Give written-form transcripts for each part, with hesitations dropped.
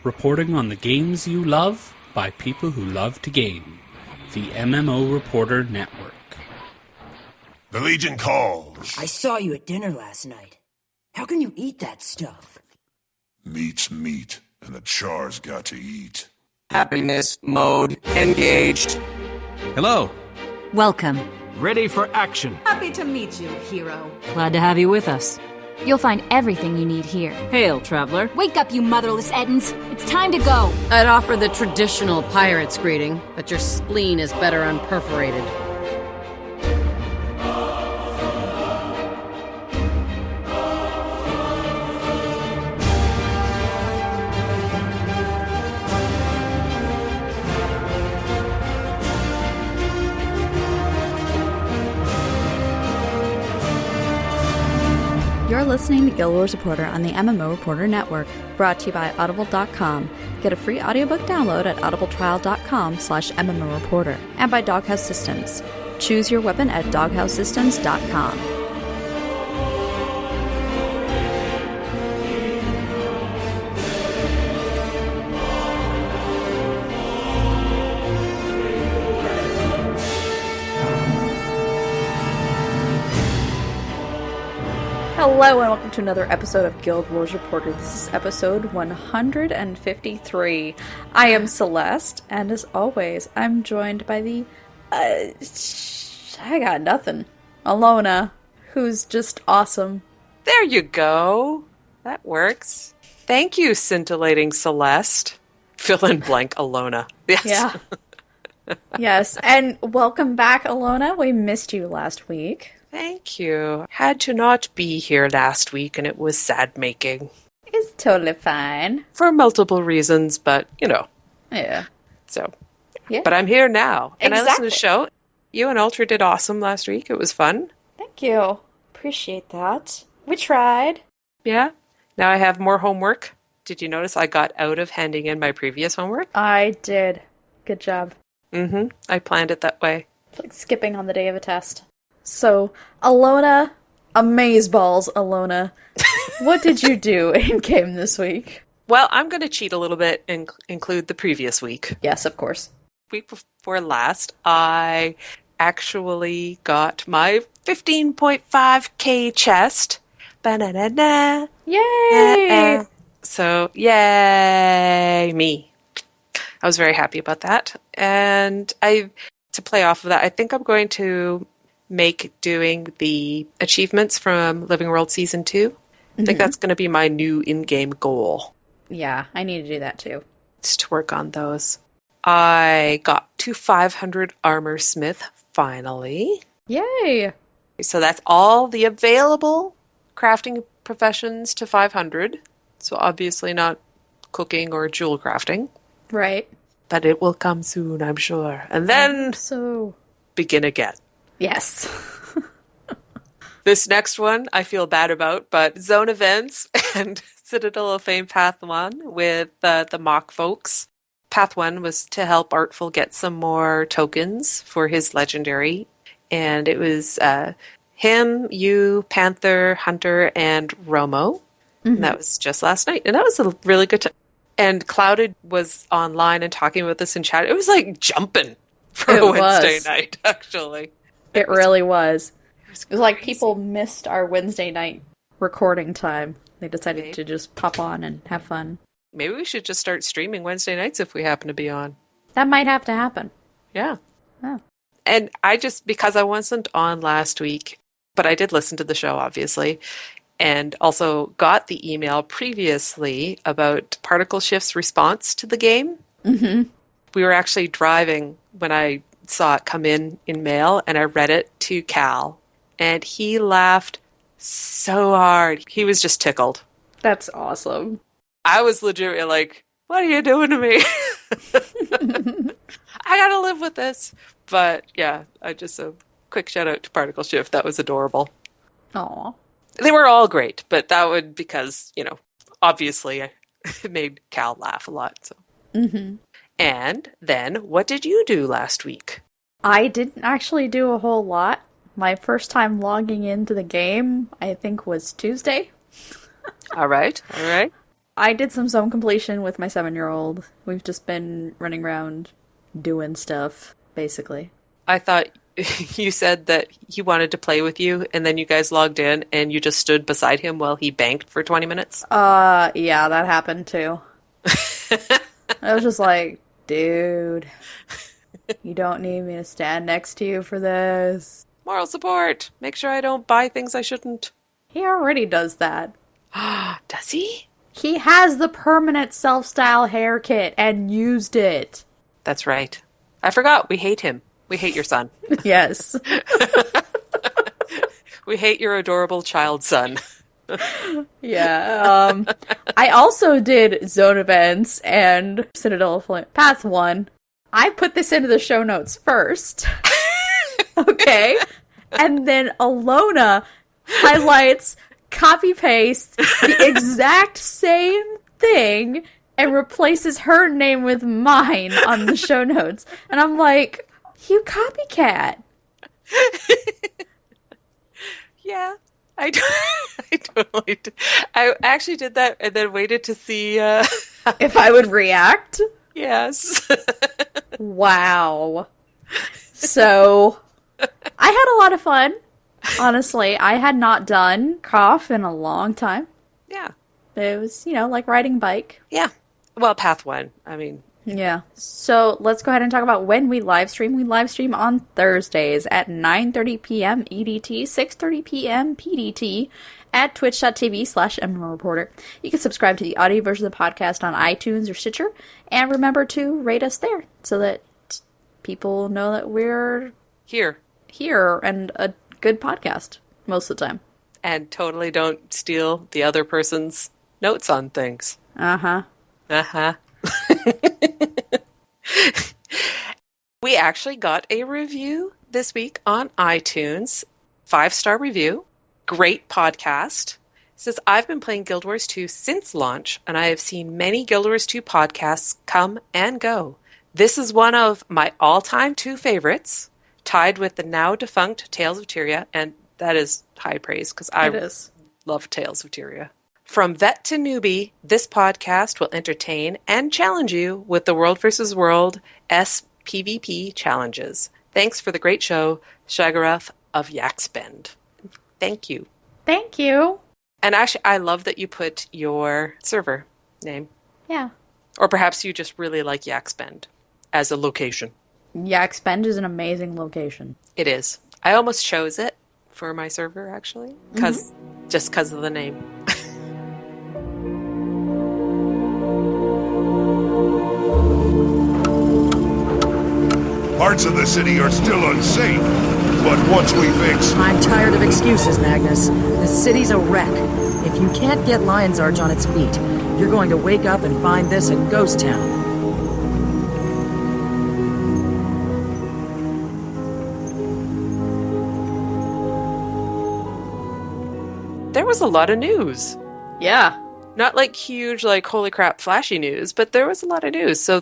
reporting on the games you love by people who love to game. The MMO Reporter Network. The Legion calls. I saw you at dinner last night. How can you eat that stuff? Meat's meat, and the char's got to eat. Happiness mode engaged. Hello. Welcome. Ready for action. Happy to meet you, hero. Glad to have you with us. You'll find everything you need here. Hail, traveler. Wake up, you motherless Ettins. It's time to go. I'd offer the traditional pirate's greeting, but your spleen is better unperforated. You're listening to Guild Wars Reporter on the MMO Reporter Network, brought to you by Audible.com. Get a free audiobook download at audibletrial.com/MMOReporter, and by Doghouse Systems. Choose your weapon at doghousesystems.com. Hello and welcome to another episode of Guild Wars Reporter. This is episode 153. I am Celeste, and as always, I'm joined by the, I got nothing, Allona, who's just awesome. There you go. That works. Thank you, scintillating Celeste. Fill in blank Allona. Yes. Yeah. Yes, and welcome back, Allona. We missed you last week. Thank you. Had to not be here last week, and it was sad-making. It's totally fine. For multiple reasons, but, you know. Yeah. So, yeah. But I'm here now. And exactly. I listened to the show. You and Ultra did awesome last week. It was fun. Thank you. Appreciate that. We tried. Yeah. Now I have more homework. Did you notice I got out of handing in my previous homework? I did. Good job. Mm-hmm. I planned it that way. It's like skipping on the day of a test. So, Allona, amazeballs, Allona, what did you do in game this week? Well, I'm going to cheat a little bit and include the previous week. Yes, of course. Week before last, I actually got my 15.5k chest. Ba-na-na-na. Yay! So, yay, me. I was very happy about that. And to play off of that, I think I'm going to make doing the achievements from Living World Season 2. I think that's going to be my new in-game goal. Yeah, I need to do that too. Just to work on those. I got to 500 Armor Smith, finally. Yay! So that's all the available crafting professions to 500. So obviously not cooking or jewel crafting. Right. But it will come soon, I'm sure. And then begin again. Yes. This next one I feel bad about, but Zone Events and Citadel of Fame Path 1 with the Mock folks. Path 1 was to help Artful get some more tokens for his legendary. And it was him, you, Panther, Hunter, and Romo. Mm-hmm. And that was just last night. And that was a really good time. And Clouded was online and talking with us in chat. It was like jumping for a Wednesday night, actually. It really was. It was like people missed our Wednesday night recording time. They decided to just pop on and have fun. Maybe we should just start streaming Wednesday nights if we happen to be on. That might have to happen. Yeah. Oh. And because I wasn't on last week, but I did listen to the show, obviously, and also got the email previously about Particle Shift's response to the game. Mm-hmm. We were actually driving when I saw it come in mail, and I read it to Cal, and he laughed so hard. He was just tickled. That's awesome. I was legitimately like, what are you doing to me? I gotta live with this. But yeah, a quick shout out to Particle Shift. That was adorable. Aw. They were all great, but that would, because, obviously it made Cal laugh a lot. So. Mm-hmm. And then, what did you do last week? I didn't actually do a whole lot. My first time logging into the game, I think, was Tuesday. All right. I did some zone completion with my 7-year-old. We've just been running around doing stuff, basically. I thought you said that he wanted to play with you, and then you guys logged in, and you just stood beside him while he banked for 20 minutes? Yeah, that happened too. I was just like, dude, you don't need me to stand next to you for this. Moral support. Make sure I don't buy things I shouldn't. He already does that. Does he? He has the permanent self-style hair kit and used it. That's right. I forgot. We hate him. We hate your son. Yes. We hate your adorable child son. Yeah. I also did zone events and Citadel of Flame Path 1. I put this into the show notes first. Okay. And then Allona highlights, copy-pastes the exact same thing and replaces her name with mine on the show notes. And I'm like, you copycat. Yeah. I totally did. I actually did that and then waited to see if I would react. Yes. Wow. So, I had a lot of fun. Honestly, I had not done Cough in a long time. Yeah. It was, like riding a bike. Yeah. Well, Path 1. I mean... Yeah. So, let's go ahead and talk about when we live stream. We live stream on Thursdays at 9:30 p.m. EDT, 6:30 p.m. PDT at twitch.tv/MMOReporter. You can subscribe to the audio version of the podcast on iTunes or Stitcher. And remember to rate us there so that people know that we're here and a good podcast most of the time. And totally don't steal the other person's notes on things. Uh-huh. Uh-huh. We actually got a review this week on iTunes. 5-star review. Great podcast. It says, I've been playing Guild Wars 2 since launch, and I have seen many Guild Wars 2 podcasts come and go. This is one of my all-time 2 favorites, tied with the now defunct Tales of Tyria, and that is high praise because I love Tales of Tyria. From vet to newbie, this podcast will entertain and challenge you with the World vs. World SPVP challenges. Thanks for the great show, Shagarath of Yaxbend. Thank you. Thank you. And actually, I love that you put your server name. Yeah. Or perhaps you just really like Yaxbend as a location. Yaxbend is an amazing location. It is. I almost chose it for my server, actually, just because of the name. Parts of the city are still unsafe, but once we fix... I'm tired of excuses, Magnus. The city's a wreck. If you can't get Lion's Arch on its feet, you're going to wake up and find this a ghost town. There was a lot of news. Yeah. Not like huge, like, holy crap, flashy news, but there was a lot of news. So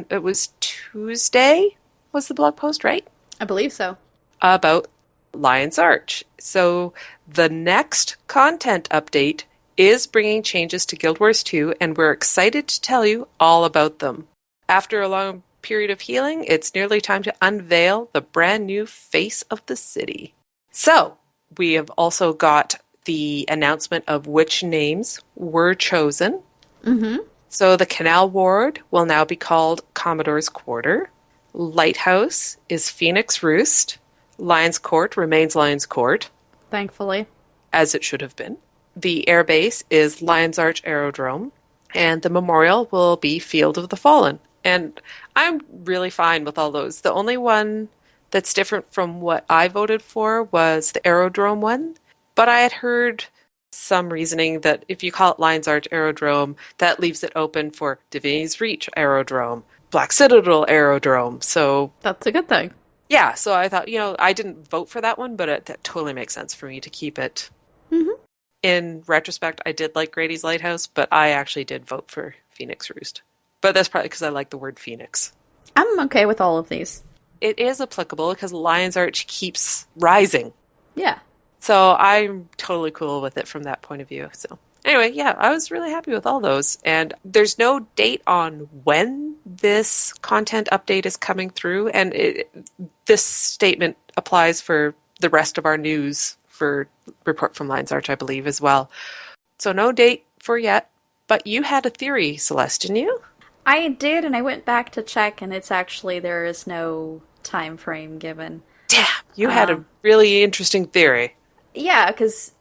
it was Tuesday, was the blog post, right? I believe so. About Lion's Arch. So the next content update is bringing changes to Guild Wars 2, and we're excited to tell you all about them. After a long period of healing, it's nearly time to unveil the brand new face of the city. So we have also got the announcement of which names were chosen. Mm-hmm. So the Canal Ward will now be called Commodore's Quarter. Lighthouse is Phoenix Roost. Lion's Court remains Lion's Court. Thankfully. As it should have been. The airbase is Lion's Arch Aerodrome. And the memorial will be Field of the Fallen. And I'm really fine with all those. The only one that's different from what I voted for was the Aerodrome one. But I had heard some reasoning that if you call it Lion's Arch Aerodrome, that leaves it open for Divinity's Reach Aerodrome, Black Citadel Aerodrome. So that's a good thing. Yeah, so I thought, I didn't vote for that one, but that totally makes sense for me to keep it. Mm-hmm. In retrospect, I did like Grady's Lighthouse, but I actually did vote for Phoenix Roost. But that's probably because I like the word Phoenix. I'm okay with all of these. It is applicable because Lion's Arch keeps rising. Yeah. So I'm totally cool with it from that point of view. So Anyway, yeah, I was really happy with all those. And there's no date on when this content update is coming through. And this statement applies for the rest of our news for Report from Lion's Arch, I believe, as well. So no date for yet. But you had a theory, Celeste, didn't you? I did, and I went back to check, and it's actually, there is no time frame given. Damn, you had a really interesting theory. Yeah, because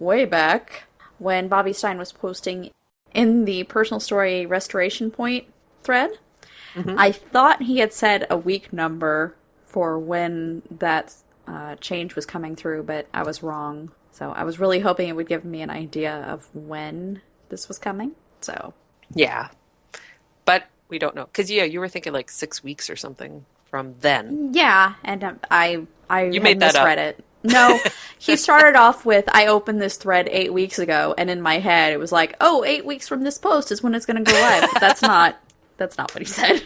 way back, when Bobby Stein was posting in the personal story restoration point thread, I thought he had said a week number for when that change was coming through, but I was wrong. So I was really hoping it would give me an idea of when this was coming. So yeah, but we don't know. Because, yeah, you were thinking like 6 weeks or something from then. Yeah, and I you made that misread up. it. No, he started off with, I opened this thread 8 weeks ago, and in my head it was like, oh, 8 weeks from this post is when it's going to go live. But that's not what he said.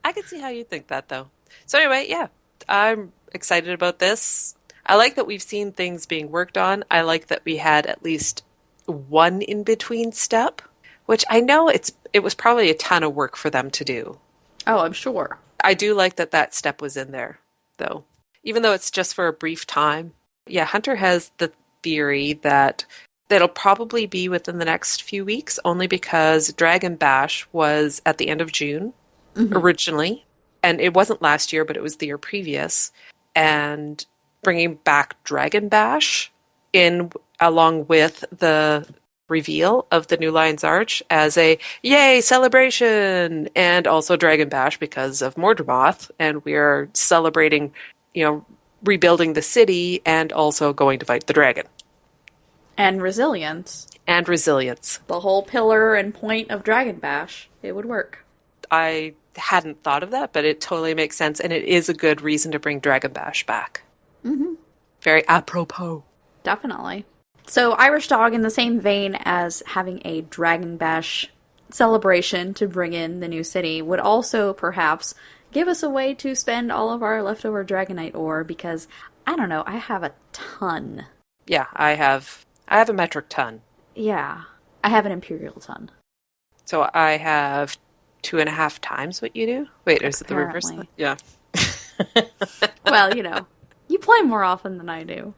I can see how you think that, though. So anyway, yeah, I'm excited about this. I like that we've seen things being worked on. I like that we had at least one in-between step, which I know it was probably a ton of work for them to do. Oh, I'm sure. I do like that step was in there, though. Even though it's just for a brief time. Yeah, Hunter has the theory that it'll probably be within the next few weeks, only because Dragon Bash was at the end of June originally. And it wasn't last year, but it was the year previous. And bringing back Dragon Bash in along with the reveal of the new Lion's Arch as a yay celebration, and also Dragon Bash because of Mordramoth, and we are celebrating, rebuilding the city and also going to fight the dragon. And resilience. And resilience. The whole pillar and point of Dragon Bash. It would work. I hadn't thought of that, but it totally makes sense, and it is a good reason to bring Dragon Bash back. Mm-hmm. Very apropos. Definitely. So Irish Dog, in the same vein as having a Dragon Bash celebration to bring in the new city, would also perhaps give us a way to spend all of our leftover Dragonite ore, because, I don't know, I have a ton. Yeah, I have a metric ton. Yeah, I have an Imperial ton. So I have 2.5 times what you do? Wait, is it the reverse? Yeah. Well, you play more often than I do.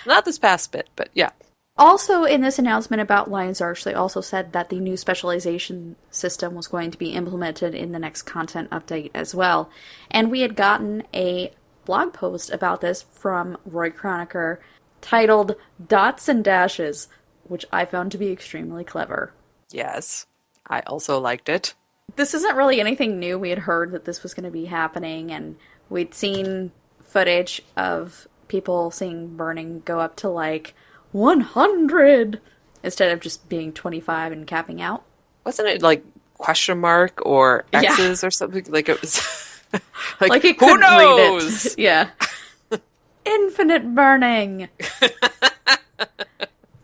Not this past bit, but yeah. Also, in this announcement about Lion's Arch, they also said that the new specialization system was going to be implemented in the next content update as well. And we had gotten a blog post about this from Roy Croniker titled Dots and Dashes, which I found to be extremely clever. Yes, I also liked it. This isn't really anything new. We had heard that this was going to be happening, and we'd seen footage of people seeing burning go up to like 100 instead of just being 25 and capping out. Wasn't it like question mark or X's or something? Like it was like it who couldn't knows? read it. Yeah. Infinite burning.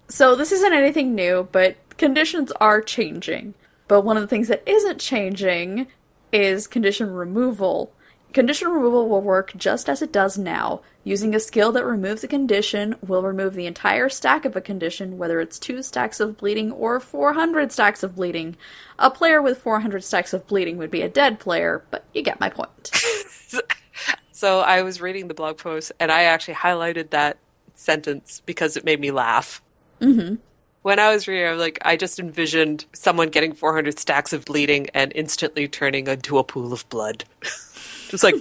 So this isn't anything new, but conditions are changing. But one of the things that isn't changing is condition removal. Condition removal will work just as it does now. Using a skill that removes a condition will remove the entire stack of a condition, whether it's 2 stacks of bleeding or 400 stacks of bleeding. A player with 400 stacks of bleeding would be a dead player, but you get my point. So I was reading the blog post, and I actually highlighted that sentence because it made me laugh. Mm-hmm. When I was reading, I just envisioned someone getting 400 stacks of bleeding and instantly turning into a pool of blood. Just like...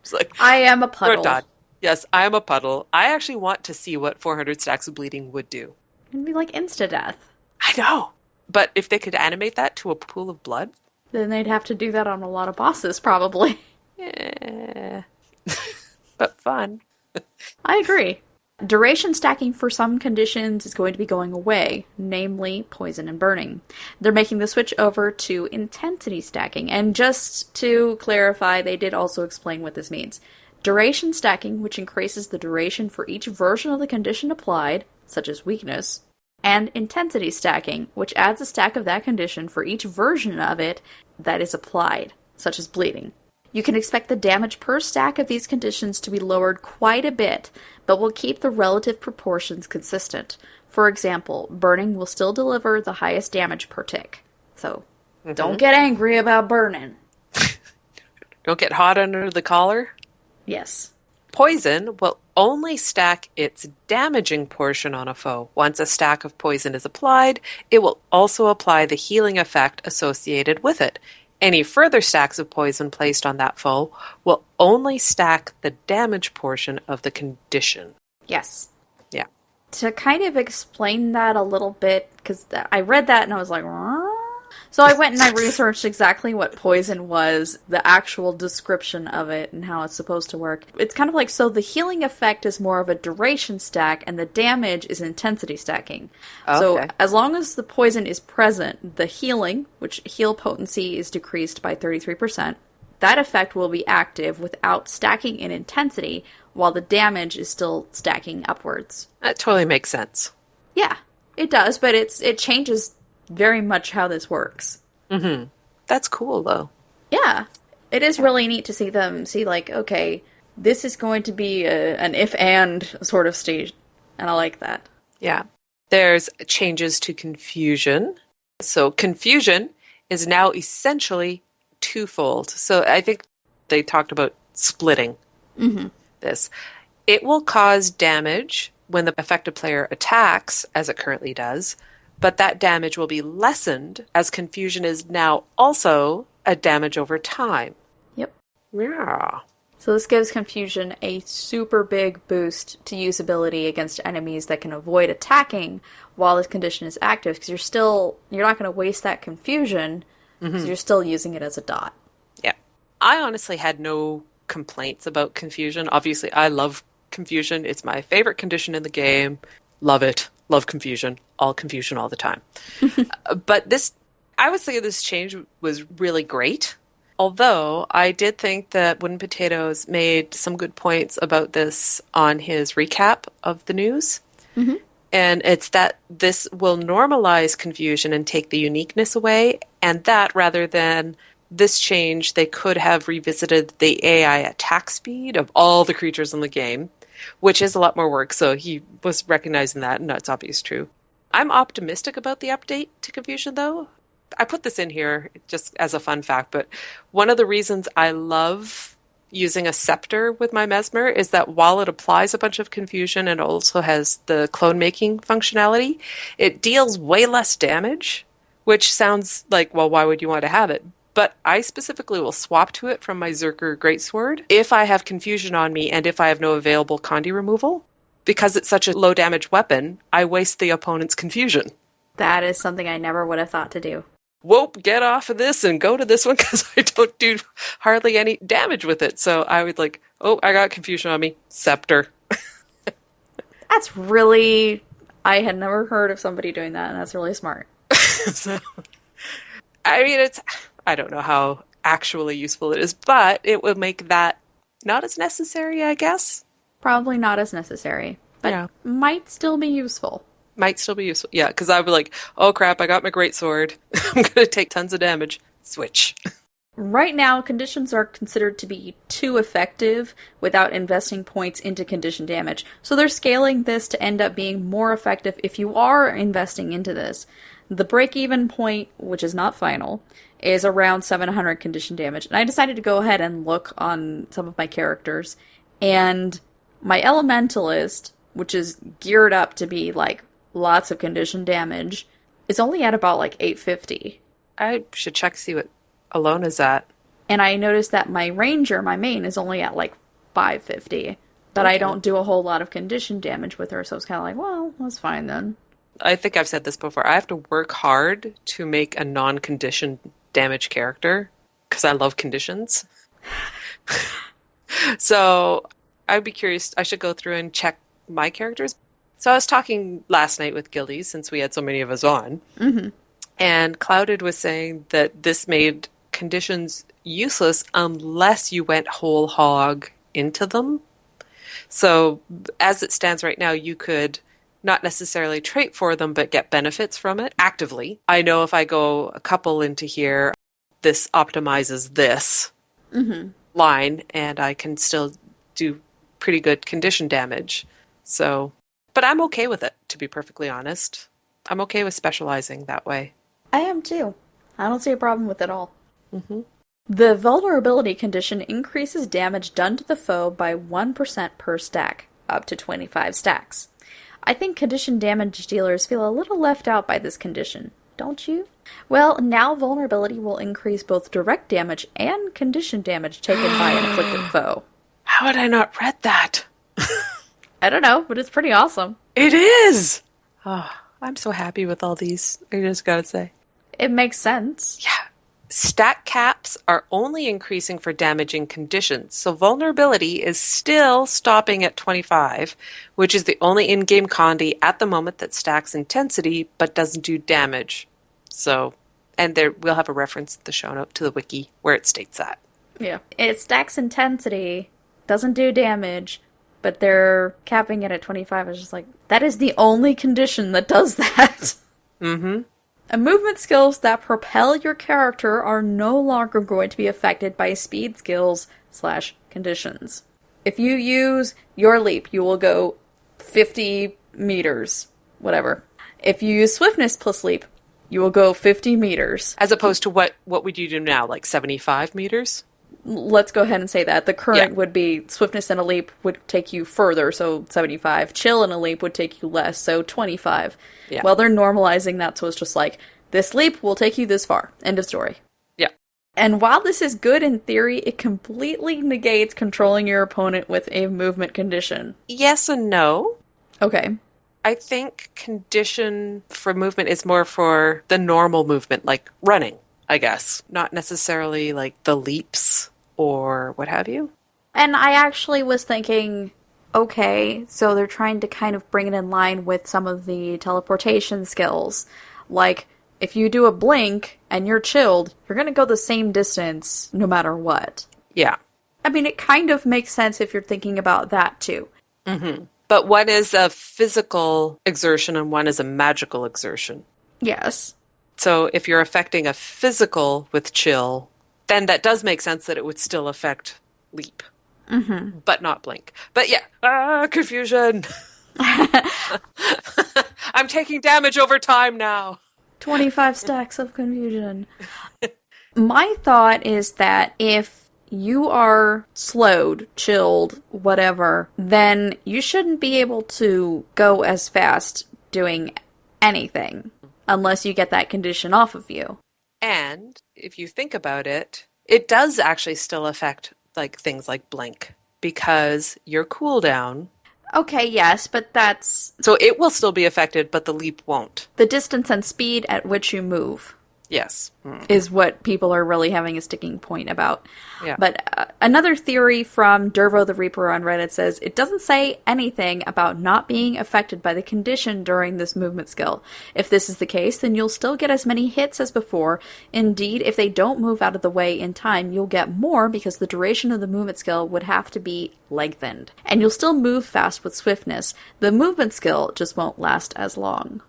It's like, I am a puddle. Yes, I am a puddle. I actually want to see what 400 stacks of bleeding would do. It'd be like insta-death. I know. But if they could animate that to a pool of blood... Then they'd have to do that on a lot of bosses, probably. Yeah. But fun. I agree. Duration stacking for some conditions is going to be going away, namely poison and burning. They're making the switch over to intensity stacking, and just to clarify, they did also explain what this means. Duration stacking, which increases the duration for each version of the condition applied, such as weakness, and intensity stacking, which adds a stack of that condition for each version of it that is applied, such as bleeding. You can expect the damage per stack of these conditions to be lowered quite a bit, but will keep the relative proportions consistent. For example, burning will still deliver the highest damage per tick. So, don't get angry about burning. Don't get hot under the collar. Yes. Poison will only stack its damaging portion on a foe. Once a stack of poison is applied, it will also apply the healing effect associated with it. Any further stacks of poison placed on that foe will only stack the damage portion of the condition. Yes. Yeah. To kind of explain that a little bit, because I read that and I was like, so I went and I researched exactly what poison was, the actual description of it, and how it's supposed to work. It's kind of like, so the healing effect is more of a duration stack, and the damage is intensity stacking. Okay. So as long as the poison is present, the healing, which heal potency is decreased by 33%, that effect will be active without stacking in intensity, while the damage is still stacking upwards. That totally makes sense. Yeah, it does, but it changes very much how this works. Mm-hmm. That's cool, though. Yeah. It is really neat to see them see, like, okay, this is going to be an if-and sort of stage, and I like that. Yeah. There's changes to confusion. So confusion is now essentially twofold. So I think they talked about splitting this. It will cause damage when the affected player attacks, as it currently does, but that damage will be lessened as confusion is now also a damage over time. Yep. Yeah. So this gives confusion a super big boost to usability against enemies that can avoid attacking while this condition is active, because you're not going to waste that confusion because you're still using it as a dot. Yeah. I honestly had no complaints about confusion. Obviously, I love confusion. It's my favorite condition in the game. Love it. Love confusion all the time. But I would say this change was really great. Although I did think that Wooden Potatoes made some good points about this on his recap of the news. Mm-hmm. And it's that this will normalize confusion and take the uniqueness away. And that rather than this change, they could have revisited the AI attack speed of all the creatures in the game, which is a lot more work. So he was recognizing that, and that's obviously true. I'm optimistic about the update to confusion, though. I put this in here just as a fun fact, but one of the reasons I love using a scepter with my Mesmer is that while it applies a bunch of confusion and also has the clone making functionality, it deals way less damage, which sounds like, well, why would you want to have it? But I specifically will swap to it from my Zerker Greatsword if I have confusion on me and if I have no available Condi removal. Because it's such a low damage weapon, I waste the opponent's confusion. That is something I never would have thought to do. Whoop, get off of this and go to this one because I don't do hardly any damage with it. So I would like, oh, I got confusion on me. Scepter. That's really... I had never heard of somebody doing that, and that's really smart. So, I mean, I don't know how actually useful it is, but it would make that not as necessary, I guess. Probably not as necessary, but might still be useful. Might still be useful, yeah, because I would be like, oh crap, I got my greatsword. I'm going to take tons of damage. Switch. Right now, conditions are considered to be too effective without investing points into condition damage. So they're scaling this to end up being more effective if you are investing into this. The break-even point, which is not final, is around 700 condition damage. And I decided to go ahead and look on some of my characters. And my Elementalist, which is geared up to be like lots of condition damage, is only at about like 850. I should check to see what Allona's at. And I noticed that my Ranger, my main, is only at like 550. But I don't do a whole lot of condition damage with her, so it's kind of like, well, that's fine then. I think I've said this before. I have to work hard to make a non-condition damage character because I love conditions. So I'd be curious. I should go through and check my characters. So I was talking last night with Guildies since we had so many of us on. Mm-hmm. And Clouded was saying that this made conditions useless unless you went whole hog into them. So as it stands right now, you could not necessarily trait for them, but get benefits from it actively. I know if I go a couple into here, this optimizes this. Mm-hmm. line, and I can still do pretty good condition damage. So, but I'm okay with it, to be perfectly honest. I'm okay with specializing that way. I am too. I don't see a problem with it at all. The vulnerability condition increases damage done to the foe by 1% per stack, up to 25 stacks. I think condition damage dealers feel a little left out by this condition, don't you? Well, now vulnerability will increase both direct damage and condition damage taken by an afflicted foe. How had I not read that? I don't know, but it's pretty awesome. It is! Oh, I'm so happy with all these, I just gotta say. It makes sense. Yeah. Stat caps are only increasing for damaging conditions, so vulnerability is still stopping at 25, which is the only in-game condi at the moment that stacks intensity but doesn't do damage. So, and there we'll have a reference in the show note to the wiki where it states that. Yeah. It stacks intensity, doesn't do damage, but they're capping it at 25. It's just like, that is the only condition that does that. Mm-hmm. And movement skills that propel your character are no longer going to be affected by speed skills / conditions. If you use your leap, you will go 50 meters, whatever. If you use swiftness plus leap, you will go 50 meters. As opposed to what would you do now, like 75 meters? Let's go ahead and say that. The current would be swiftness and a leap would take you further, so 75. Chill and a leap would take you less, so 25. Yeah. Well, they're normalizing that, so it's just like, this leap will take you this far. End of story. Yeah. And while this is good in theory, it completely negates controlling your opponent with a movement condition. Yes and no. Okay. I think condition for movement is more for the normal movement, like running, I guess. Not necessarily like the leaps or what have you. And I actually was thinking, okay, so they're trying to kind of bring it in line with some of the teleportation skills. Like, if you do a blink and you're chilled, you're going to go the same distance no matter what. Yeah. I mean, it kind of makes sense if you're thinking about that too. Mm-hmm. But one is a physical exertion and one is a magical exertion. Yes. So if you're affecting a physical with chill, then that does make sense that it would still affect leap. Mm-hmm. But not blink. But yeah, confusion. I'm taking damage over time now. 25 stacks of confusion. My thought is that if you are slowed, chilled, whatever, then you shouldn't be able to go as fast doing anything unless you get that condition off of you. And if you think about it, it does actually still affect like things like blink because your cooldown. Okay, yes, but that's... So it will still be affected, but the leap won't. The distance and speed at which you move. Yes. Is what people are really having a sticking point about. Yeah. But another theory from Dervo the Reaper on Reddit says, it doesn't say anything about not being affected by the condition during this movement skill. If this is the case, then you'll still get as many hits as before. Indeed, if they don't move out of the way in time, you'll get more because the duration of the movement skill would have to be lengthened. And you'll still move fast with swiftness. The movement skill just won't last as long.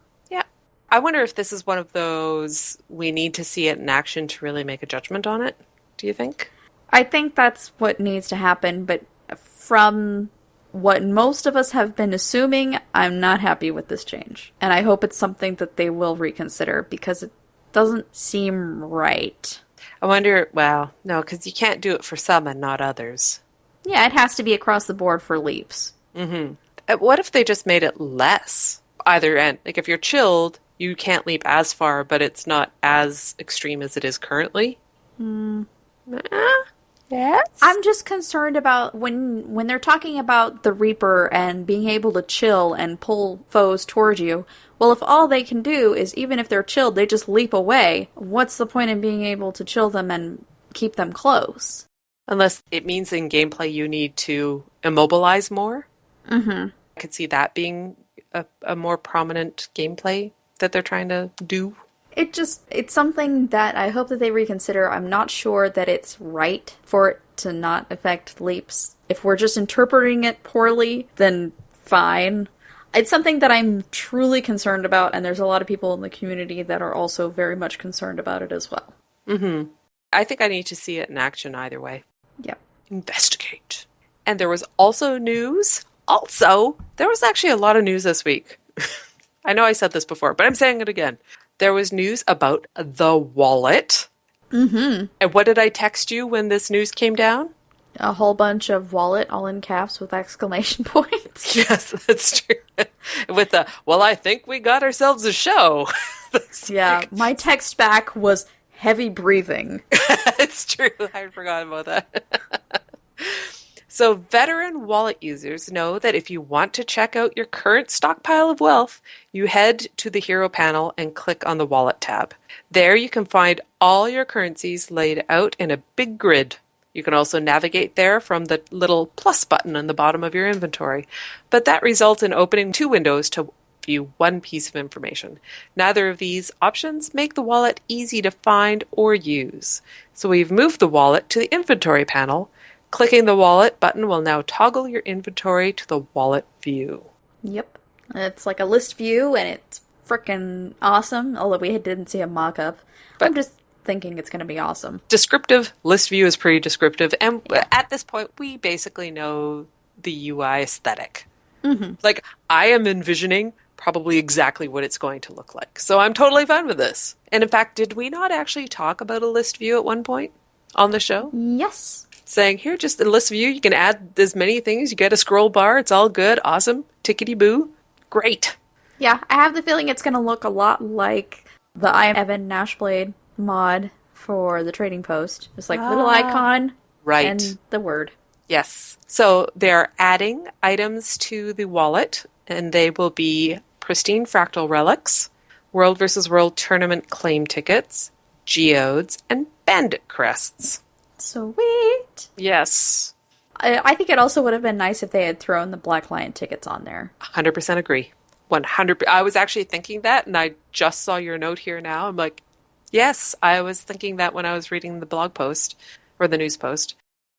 I wonder if this is one of those we need to see it in action to really make a judgment on it. Do you think? I think that's what needs to happen, but from what most of us have been assuming, I'm not happy with this change. And I hope it's something that they will reconsider because it doesn't seem right. I wonder, well, no, because you can't do it for some and not others. Yeah, it has to be across the board for leaps. Mm-hmm. What if they just made it less? Either end. Like if you're chilled, you can't leap as far, but it's not as extreme as it is currently. Yes. I'm just concerned about when they're talking about the Reaper and being able to chill and pull foes towards you. Well, if all they can do is, even if they're chilled, they just leap away, what's the point in being able to chill them and keep them close? Unless it means in gameplay you need to immobilize more. Mm-hmm. I could see that being a more prominent gameplay that they're trying to do. It's something that I hope that they reconsider. I'm not sure that it's right for it to not affect leaps. If we're just interpreting it poorly, then fine. It's something that I'm truly concerned about, and there's a lot of people in the community that are also very much concerned about it as well. Mm-hmm. I think I need to see it in action either way. Yep. investigate. And there was also news. Also, there was actually a lot of news this week. I know I said this before, but I'm saying it again. There was news about the wallet. Mm-hmm. And what did I text you when this news came down? A whole bunch of wallet, all in caps with exclamation points. Yes, that's true. With the, well, I think we got ourselves a show. Yeah, my text back was heavy breathing. It's true. I forgot about that. So veteran wallet users know that if you want to check out your current stockpile of wealth, you head to the hero panel and click on the wallet tab. There you can find all your currencies laid out in a big grid. You can also navigate there from the little plus button on the bottom of your inventory, but that results in opening 2 windows to view one piece of information. Neither of these options make the wallet easy to find or use. So we've moved the wallet to the inventory panel. Clicking the wallet button will now toggle your inventory to the wallet view. Yep. It's like a list view, and it's freaking awesome, although we didn't see a mock-up. But I'm just thinking it's going to be awesome. Descriptive. List view is pretty descriptive. And at this point, we basically know the UI aesthetic. Mm-hmm. Like, I am envisioning probably exactly what it's going to look like. So I'm totally fine with this. And in fact, did we not actually talk about a list view at one point on the show? Yes. Saying, here, just a list view. You can add as many things. You get a scroll bar. It's all good. Awesome. Tickety-boo. Great. Yeah, I have the feeling it's going to look a lot like the I Am Evan Nashblade mod for the trading post. Just like little icon Right. and the word. Yes. So they're adding items to the wallet, and they will be pristine fractal relics, World vs. World tournament claim tickets, geodes, and bandit crests. Sweet. Yes. I think it also would have been nice if they had thrown the Black Lion tickets on there. 100% agree. 100%. I was actually thinking that, and I just saw your note here now. I'm like, yes, I was thinking that when I was reading the blog post or the news post.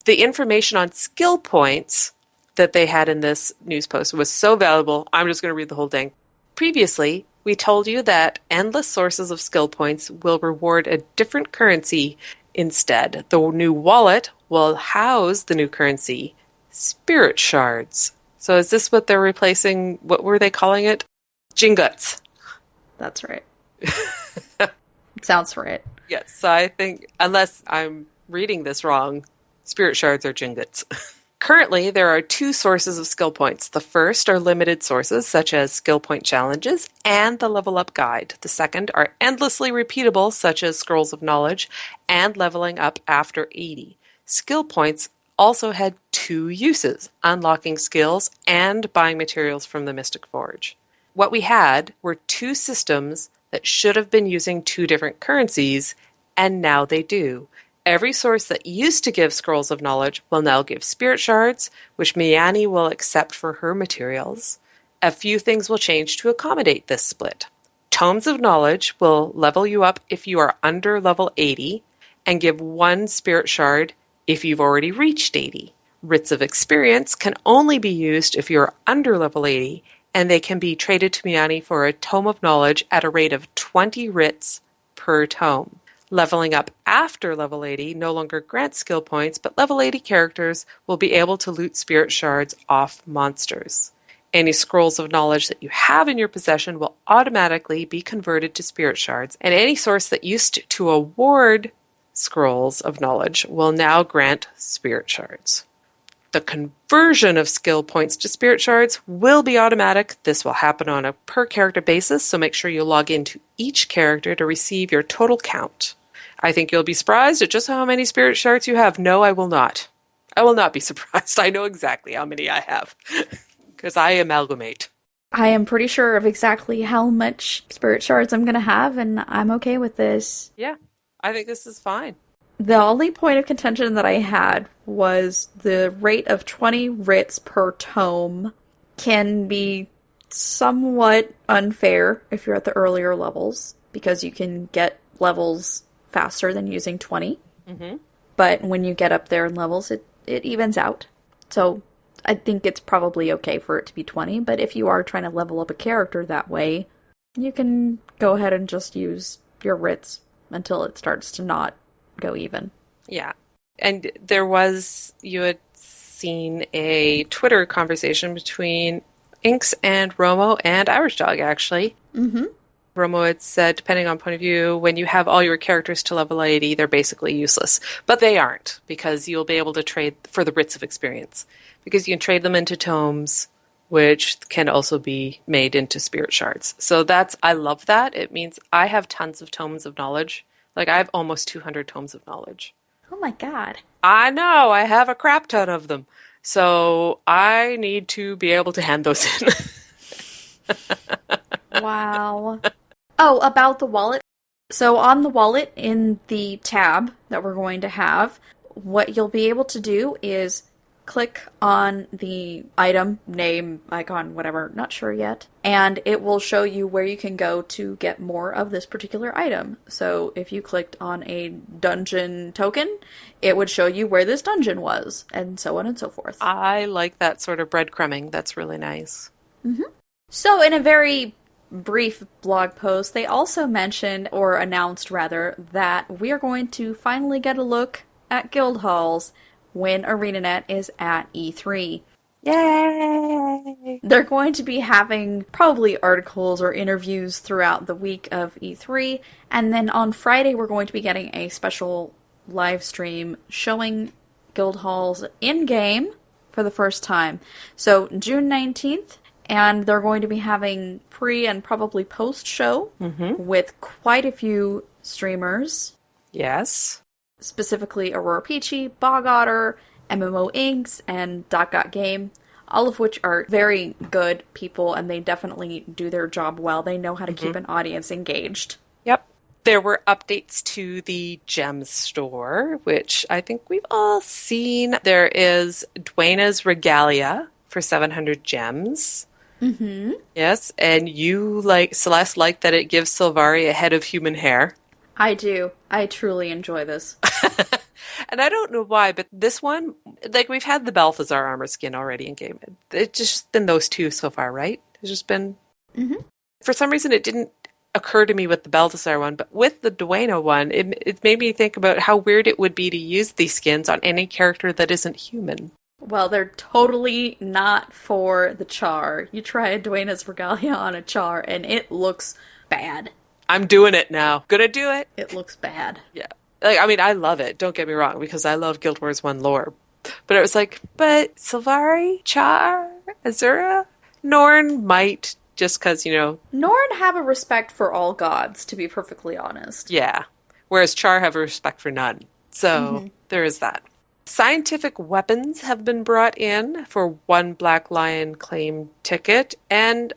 The information on skill points that they had in this news post was so valuable. I'm just going to read the whole thing. Previously, we told you that endless sources of skill points will reward a different currency instead. The new wallet will house the new currency, spirit shards. So is this what they're replacing? What were they calling it? Jinguts. That's right. It sounds right. Yes, so I think, unless I'm reading this wrong, spirit shards are jinguts. Currently, there are 2 sources of skill points. The first are limited sources, such as skill point challenges and the level up guide. The second are endlessly repeatable, such as scrolls of knowledge and leveling up after 80. Skill points also had 2 uses, unlocking skills and buying materials from the Mystic Forge. What we had were 2 systems that should have been using 2 different currencies, and now they do. Every source that used to give scrolls of knowledge will now give spirit shards, which Miani will accept for her materials. A few things will change to accommodate this split. Tomes of knowledge will level you up if you are under level 80, and give 1 spirit shard if you've already reached 80. Writs of experience can only be used if you're under level 80, and they can be traded to Miani for a tome of knowledge at a rate of 20 writs per tome. Leveling up after level 80 no longer grants skill points, but level 80 characters will be able to loot spirit shards off monsters. Any scrolls of knowledge that you have in your possession will automatically be converted to spirit shards, and any source that used to award scrolls of knowledge will now grant spirit shards. The conversion of skill points to spirit shards will be automatic. This will happen on a per character basis, so make sure you log into each character to receive your total count. I think you'll be surprised at just how many spirit shards you have. No, I will not. I will not be surprised. I know exactly how many I have, because I amalgamate. I am pretty sure of exactly how much spirit shards I'm going to have, and I'm okay with this. Yeah, I think this is fine. The only point of contention that I had was the rate of 20 writs per tome can be somewhat unfair if you're at the earlier levels, because you can get levels faster than using 20. Mm-hmm. But when you get up there in levels, it evens out. So I think it's probably okay for it to be 20, but if you are trying to level up a character that way, you can go ahead and just use your writs until it starts to not go even. Yeah. And you had seen a Twitter conversation between Inks and Romo and Irish Dog, actually. Mm-hmm. Romo had said, depending on point of view, when you have all your characters to level 80, they're basically useless. But they aren't, because you'll be able to trade for the writs of experience. Because you can trade them into tomes, which can also be made into spirit shards. So I love that. It means I have tons of tomes of knowledge. Like, I have almost 200 tomes of knowledge. Oh my god. I know, I have a crap ton of them. So I need to be able to hand those in. Wow. Oh, about the wallet. So on the wallet, in the tab that we're going to have, what you'll be able to do is click on the item, name, icon, whatever, not sure yet, and it will show you where you can go to get more of this particular item. So if you clicked on a dungeon token, it would show you where this dungeon was, and so on and so forth. I like that sort of breadcrumbing. That's really nice. Mm-hmm. So in a very brief blog post, they also mentioned, or announced rather, that we are going to finally get a look at guild halls when ArenaNet is at E3. Yay! They're going to be having probably articles or interviews throughout the week of E3, and then on Friday we're going to be getting a special live stream showing guild halls in-game for the first time. So June 19th, and they're going to be having pre and probably post-show with quite a few streamers. Yes. Specifically Aurora Peachy, Bog Otter, MMO Inks, and Dot Game, all of which are very good people, and they definitely do their job well. They know how to keep an audience engaged. Yep. There were updates to the gem store, which I think we've all seen. There is Dwayna's Regalia for 700 gems. Mm-hmm. Yes, and you, Celeste, like that it gives Sylvari a head of human hair. I do. I truly enjoy this. And I don't know why, but this one, we've had the Balthazar armor skin already in game. It's just been those two so far, right? It's just been... Mm-hmm. For some reason, it didn't occur to me with the Balthazar one, but with the Dwayna one, it made me think about how weird it would be to use these skins on any character that isn't human. Well, they're totally not for the Char. You try Dwayna's Regalia on a Char, and it looks bad. I'm doing it now. Gonna do it. It looks bad. Yeah. I love it. Don't get me wrong, because I love Guild Wars 1 lore. But it was but Sylvari, Char, Azura, Norn might, just because, Norn have a respect for all gods, to be perfectly honest. Yeah. Whereas Char have a respect for none. So there is that. Scientific weapons have been brought in for 1 Black Lion claim ticket, and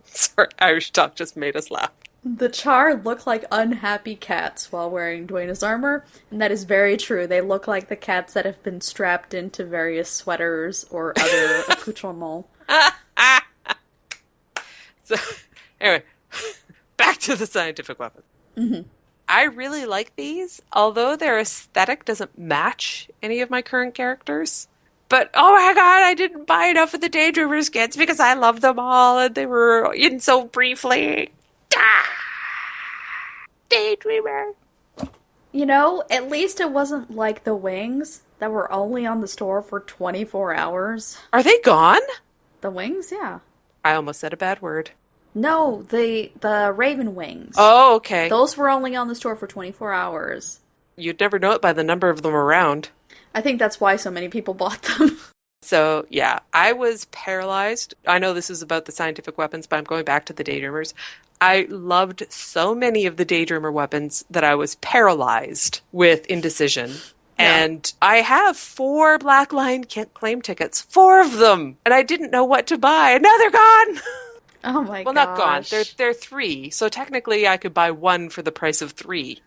Sorry, Irish Talk just made us laugh. The Char look like unhappy cats while wearing Dwayna's armor, and that is very true. They look like the cats that have been strapped into various sweaters or other accoutrements. So, anyway, back to the scientific weapons. Mm-hmm. I really like these, although their aesthetic doesn't match any of my current characters. But, oh my god, I didn't buy enough of the Daydreamer skins because I love them all and they were in so briefly. Daydreamer. At least it wasn't like the wings that were only on the store for 24 hours. Are they gone? The wings, yeah. I almost said a bad word. No, the Raven wings. Oh, okay. Those were only on the store for 24 hours. You'd never know it by the number of them around. I think that's why so many people bought them. So, yeah, I was paralyzed. I know this is about the scientific weapons, but I'm going back to the Daydreamers. I loved so many of the Daydreamer weapons that I was paralyzed with indecision. Yeah. And I have 4 Black Lion claim tickets. 4 of them! And I didn't know what to buy. And now they're gone! Oh my god. Well, not gone. They're 3. So technically I could buy 1 for the price of 3.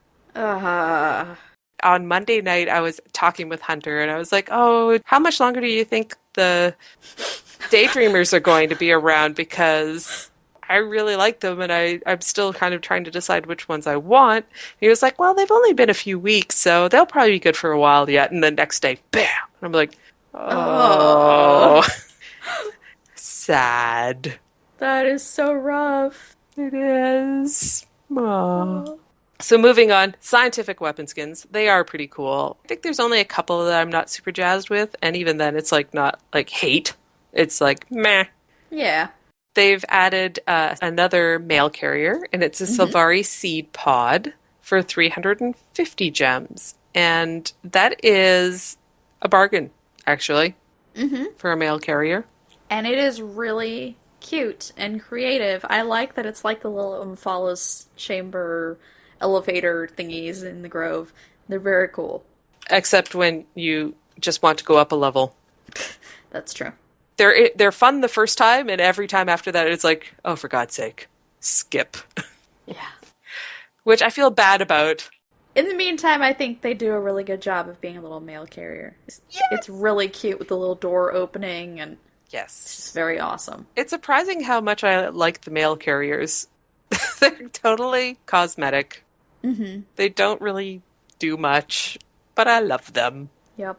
On Monday night, I was talking with Hunter, and I was like, oh, how much longer do you think the Daydreamers are going to be around? Because I really like them, and I'm still kind of trying to decide which ones I want. And he was like, well, they've only been a few weeks, so they'll probably be good for a while yet. And the next day, bam! And I'm like, oh. Sad. That is so rough. It is. Aww. So moving on, scientific weapon skins. They are pretty cool. I think there's only a couple that I'm not super jazzed with, and even then it's like not like hate. It's like meh. Yeah. They've added another mail carrier, and it's a Sylvari seed pod for 350 gems. And that is a bargain, actually, for a mail carrier. And it is really cute and creative. I like that it's like the little Umphalos chamber elevator thingies in the Grove. They're very cool. Except when you just want to go up a level. That's true. They're fun the first time, and every time after that it's like, oh, for God's sake, skip. Yeah. Which I feel bad about. In the meantime, I think they do a really good job of being a little mail carrier. It's really cute with the little door opening, and yes, it's just very awesome. It's surprising how much I like the mail carriers. They're totally cosmetic. They don't really do much, but I love them. Yep.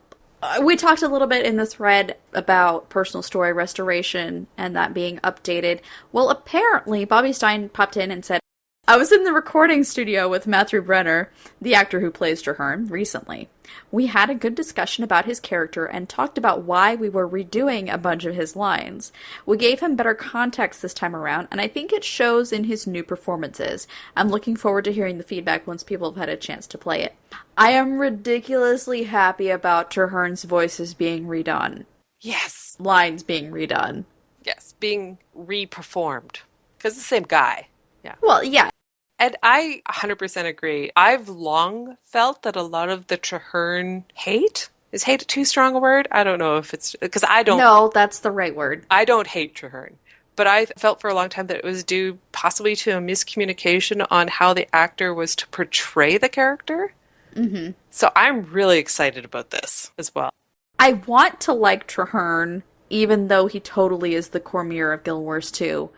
We talked a little bit in the thread about personal story restoration and that being updated. Well, apparently, Bobby Stein popped in and said, I was in the recording studio with Matthew Brenner, the actor who plays Traherne, recently. We had a good discussion about his character and talked about why we were redoing a bunch of his lines. We gave him better context this time around, and I think it shows in his new performances. I'm looking forward to hearing the feedback once people have had a chance to play it. I am ridiculously happy about Traherne's voices being redone. Yes. Lines being redone. Yes, being re-performed. Because it's the same guy. Yeah. Well, yeah. And I 100% agree. I've long felt that a lot of the Traherne hate, is hate too strong a word? I don't know if it's, because I don't. No, that's the right word. I don't hate Traherne. But I felt for a long time that it was due possibly to a miscommunication on how the actor was to portray the character. So I'm really excited about this as well. I want to like Traherne, even though he totally is the Cormier of Guild Wars 2.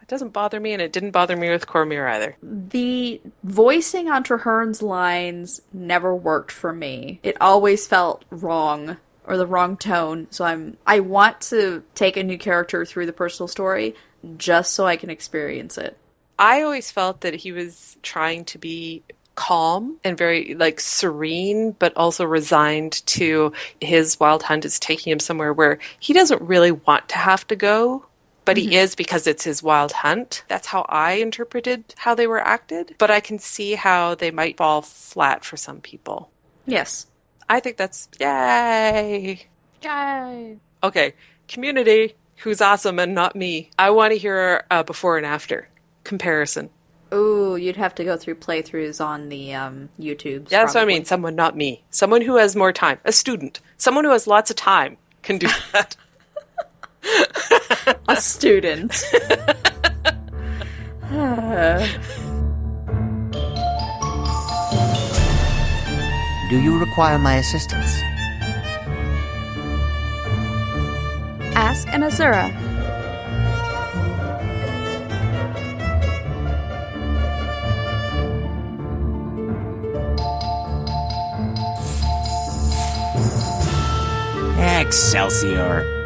It doesn't bother me, and it didn't bother me with Cormier either. The voicing on Traherne's lines never worked for me. It always felt wrong, or the wrong tone. So I want to take a new character through the personal story just so I can experience it. I always felt that he was trying to be calm and very serene, but also resigned to his wild hunt is taking him somewhere where he doesn't really want to have to go, but he is because it's his wild hunt. That's how I interpreted how they were acted, but I can see how they might fall flat for some people. Yes. I think that's yay. Yay. Okay, community, who's awesome and not me. I want to hear a before and after comparison. Ooh, you'd have to go through playthroughs on the YouTubes. Yeah, that's what I mean. Someone, not me. Someone who has more time. A student. Someone who has lots of time can do that. A student. Do you require my assistance? Ask an Azura. Excelsior.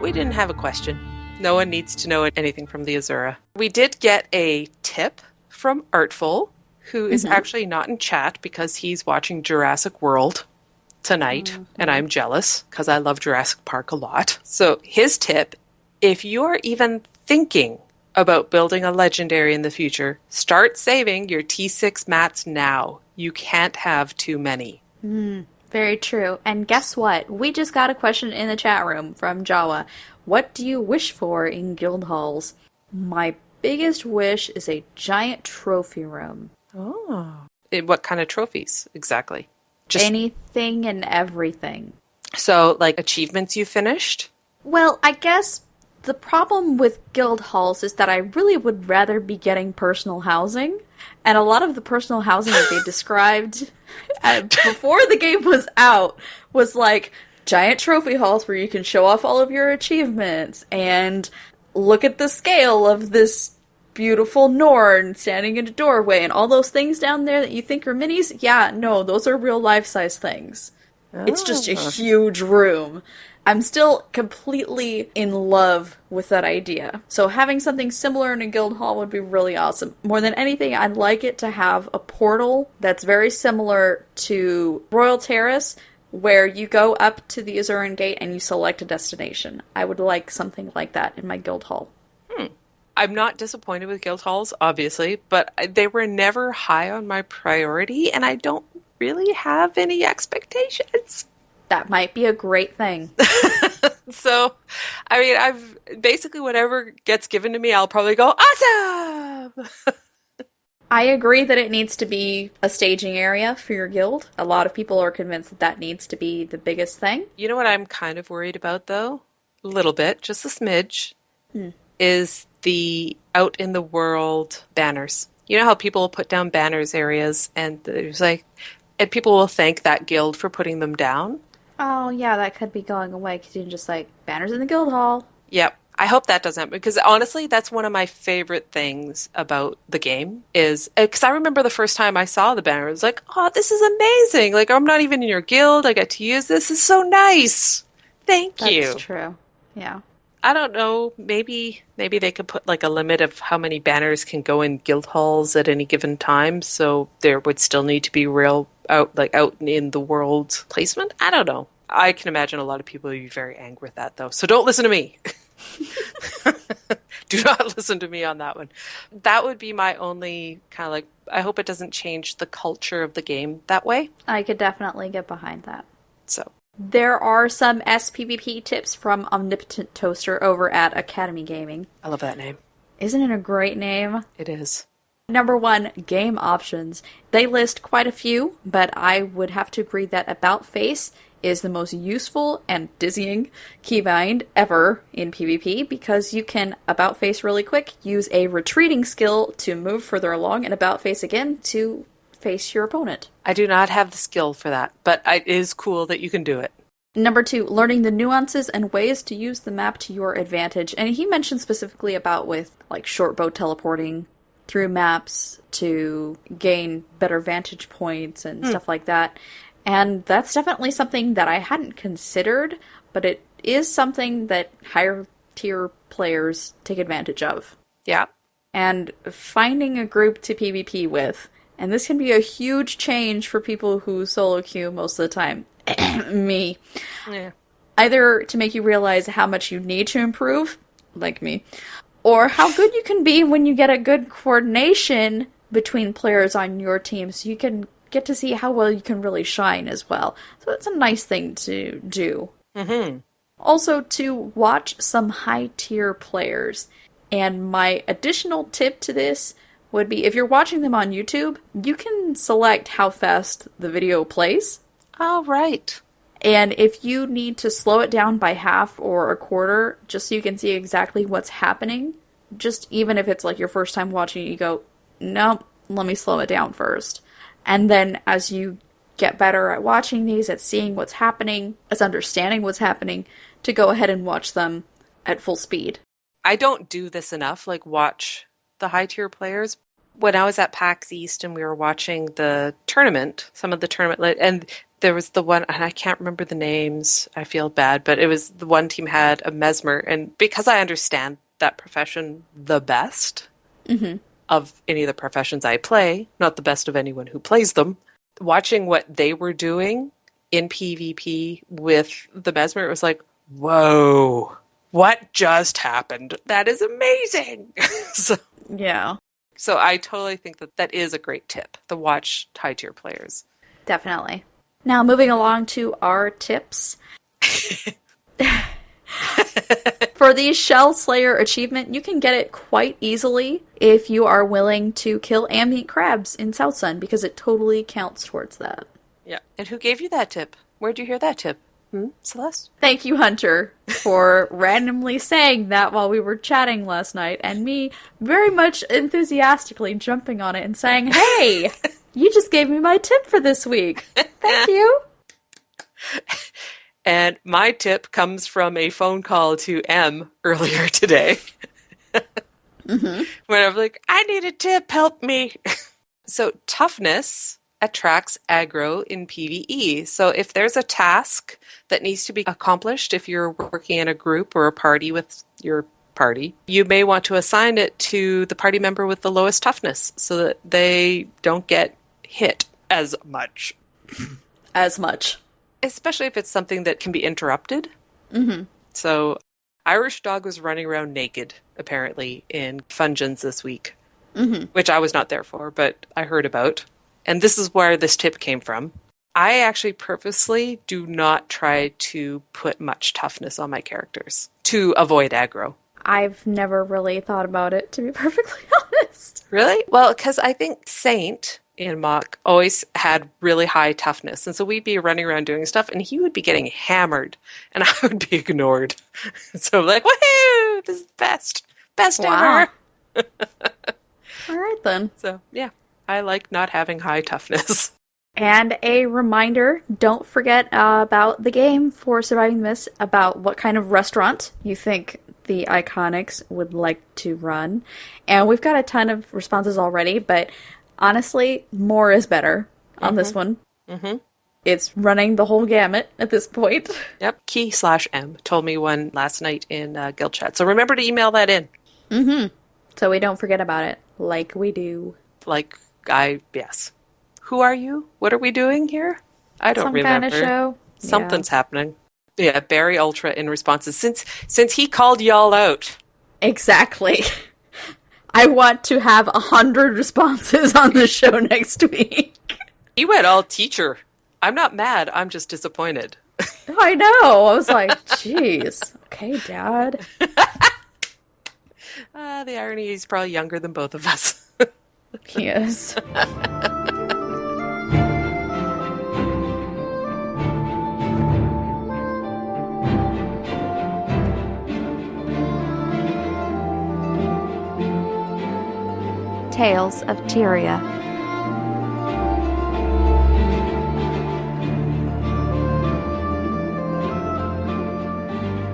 We didn't have a question. No one needs to know anything from the Azura. We did get a tip from Artful, who is actually not in chat because he's watching Jurassic World tonight, and I'm jealous because I love Jurassic Park a lot. So his tip, if you're even thinking about building a legendary in the future, start saving your T6 mats now. You can't have too many. Very true. And guess what? We just got a question in the chat room from Jawa. What do you wish for in guild halls? My biggest wish is a giant trophy room. Oh. What kind of trophies exactly? Just anything and everything. So, like achievements you finished? Well, I guess the problem with guild halls is that I really would rather be getting personal housing. And a lot of the personal housing that they described before the game was out was like giant trophy halls where you can show off all of your achievements and look at the scale of this beautiful Norn standing in a doorway and all those things down there that you think are minis. Yeah, no, those are real life-size things. It's just a huge room. I'm still completely in love with that idea. So having something similar in a guild hall would be really awesome. More than anything, I'd like it to have a portal that's very similar to Royal Terrace, where you go up to the Azuran Gate and you select a destination. I would like something like that in my guild hall. I'm not disappointed with guild halls, obviously, but they were never high on my priority, and I don't really have any expectations. That might be a great thing. So, I mean, I've basically whatever gets given to me, I'll probably go, awesome! I agree that it needs to be a staging area for your guild. A lot of people are convinced that that needs to be the biggest thing. You know what I'm kind of worried about, though? A little bit, just a smidge, is the out in the world banners. You know how people will put down banners areas, and there's like, and people will thank that guild for putting them down? Oh, yeah, that could be going away because you can just like, banners in the guild hall. Yep. I hope that doesn't happen, because honestly, that's one of my favorite things about the game is, because I remember the first time I saw the banner, I was like, oh, this is amazing. Like, I'm not even in your guild. I get to use this. It's so nice. Thank you. That's true. Yeah. I don't know. Maybe they could put like a limit of how many banners can go in guild halls at any given time, so there would still need to be real out in the world placement. I don't know. I can imagine a lot of people would be very angry with that, though. So don't listen to me. Do not listen to me on that one. That would be my only kind of like, I hope it doesn't change the culture of the game that way. I could definitely get behind that. So there are some SPVP tips from Omnipotent Toaster over at Academy Gaming. I love that name. Isn't it a great name? It is. Number 1, game options. They list quite a few, but I would have to agree that About Face is the most useful and dizzying keybind ever in PvP, because you can About Face really quick, use a retreating skill to move further along, and About Face again to face your opponent. I do not have the skill for that, but it is cool that you can do it. Number 2, learning the nuances and ways to use the map to your advantage. And he mentioned specifically about with like short bow teleporting through maps to gain better vantage points and stuff like that. And that's definitely something that I hadn't considered, but it is something that higher tier players take advantage of. Yeah. And finding a group to PvP with, and this can be a huge change for people who solo queue most of the time. Me. Yeah. Either to make you realize how much you need to improve, like me, or how good you can be when you get a good coordination between players on your team, so you can get to see how well you can really shine as well. So it's a nice thing to do. Mm-hmm. Also, to watch some high-tier players. And my additional tip to this would be, if you're watching them on YouTube, you can select how fast the video plays. Oh, right. And if you need to slow it down by half or a quarter, just so you can see exactly what's happening, just even if it's like your first time watching it, you go, nope, let me slow it down first. And then as you get better at watching these, at seeing what's happening, at understanding what's happening, to go ahead and watch them at full speed. I don't do this enough, like watch the high tier players. When I was at PAX East and we were watching the tournament, some of the tournament, and there was the one, and I can't remember the names, I feel bad, but it was the one team had a mesmer, and because I understand that profession the best of any of the professions I play, not the best of anyone who plays them, watching what they were doing in PvP with the mesmer, it was like, whoa, what just happened? That is amazing! Yeah. So I totally think that that is a great tip, to watch high-tier players. Definitely. Now, moving along to our tips. For the Shell Slayer achievement, you can get it quite easily if you are willing to kill ambient crabs in South Sun, because it totally counts towards that. Yeah. And who gave you that tip? Where'd you hear that tip? Celeste? Thank you, Hunter, for randomly saying that while we were chatting last night, and me very much enthusiastically jumping on it and saying, hey, you just gave me my tip for this week. Thank you. And my tip comes from a phone call to M earlier today. When I'm like, I need a tip, help me. So toughness attracts aggro in PvE. So if there's a task that needs to be accomplished, if you're working in a group or a party with your party, you may want to assign it to the party member with the lowest toughness so that they don't get hit as much. As much. Especially if it's something that can be interrupted. Mm-hmm. So Irish Dog was running around naked, apparently, in Fungeons this week, which I was not there for, but I heard about. And this is where this tip came from. I actually purposely do not try to put much toughness on my characters to avoid aggro. I've never really thought about it, to be perfectly honest. Really? Well, because I think Saint in Mock always had really high toughness. And so we'd be running around doing stuff and he would be getting hammered and I would be ignored. So I'm like, woohoo! This is the best. Best ever. All right, then. So, yeah. I like not having high toughness. And a reminder, don't forget about the game for Surviving This, about what kind of restaurant you think the Iconics would like to run. And we've got a ton of responses already, but honestly, more is better on this one. Mm-hmm. It's running the whole gamut at this point. Yep, Key/M told me one last night in Guild Chat. So remember to email that in. Mm-hmm. So we don't forget about it, like we do. Yes. Who are you? What are we doing here? I don't remember. Some kind of show. Something's happening. Yeah, Barry Ultra in responses. Since he called y'all out. Exactly. I want to have 100 responses on the show next week. He went all teacher. I'm not mad. I'm just disappointed. I know. I was like, jeez. Okay, Dad. The irony is he's probably younger than both of us. He is. Tales of Tyria.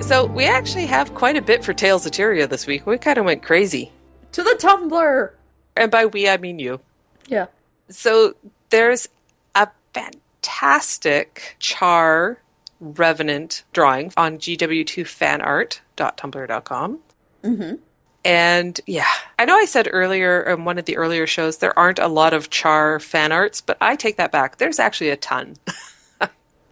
So we actually have quite a bit for Tales of Tyria this week. We kind of went crazy. To the Tumblr! And by we, I mean you. Yeah. So there's a fantastic Char Revenant drawing on gw2fanart.tumblr.com. Mm-hmm. And yeah, I know I said earlier in one of the earlier shows there aren't a lot of Char fan arts, but I take that back. There's actually a ton.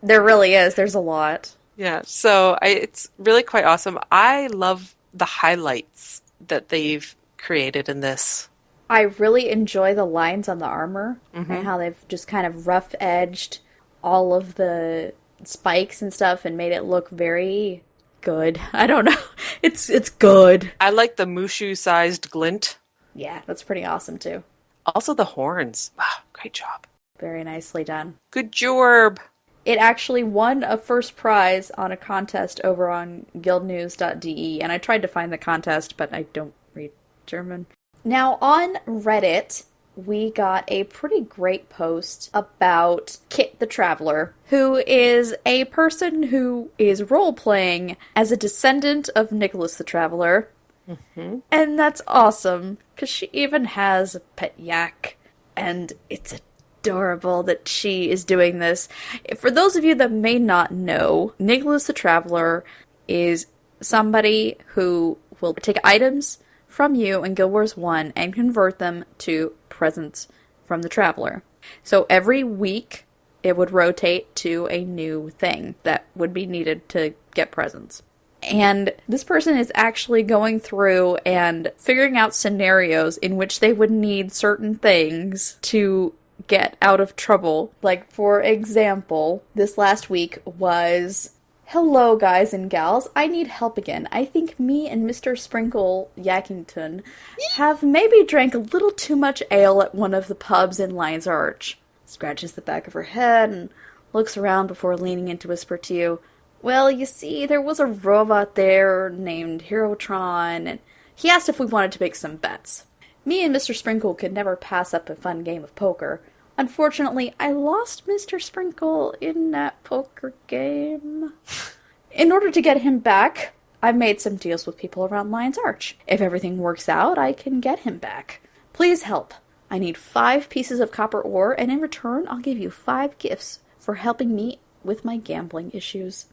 There really is. There's a lot. Yeah, so it's really quite awesome. I love the highlights that they've created in this. I really enjoy the lines on the armor and how they've just kind of rough-edged all of the spikes and stuff and made it look very good. I don't know. It's good. I like the Mushu-sized glint. Yeah, that's pretty awesome, too. Also the horns. Wow, great job. Very nicely done. Good job. It actually won a first prize on a contest over on guildnews.de, and I tried to find the contest, but I don't read German. Now, on Reddit, we got a pretty great post about Kit the Traveler, who is a person who is role-playing as a descendant of Nicholas the Traveler. Mm-hmm. And that's awesome, because she even has a pet yak, and it's adorable that she is doing this. For those of you that may not know, Nicholas the Traveler is somebody who will take items from you in Guild Wars 1 and convert them to presents from the Traveler. So every week, it would rotate to a new thing that would be needed to get presents. And this person is actually going through and figuring out scenarios in which they would need certain things to get out of trouble. Like, for example, this last week was, hello guys and gals, I need help again. I think me and Mr. Sprinkle Yackington have maybe drank a little too much ale at one of the pubs in Lion's Arch. Scratches the back of her head and looks around before leaning in to whisper to you, well, you see, there was a robot there named Herotron, and he asked if we wanted to make some bets. Me and Mr. Sprinkle could never pass up a fun game of poker. Unfortunately, I lost Mr. Sprinkle in that poker game. In order to get him back, I've made some deals with people around Lion's Arch. If everything works out, I can get him back. Please help. I need 5 pieces of copper ore, and in return, I'll give you 5 gifts for helping me with my gambling issues.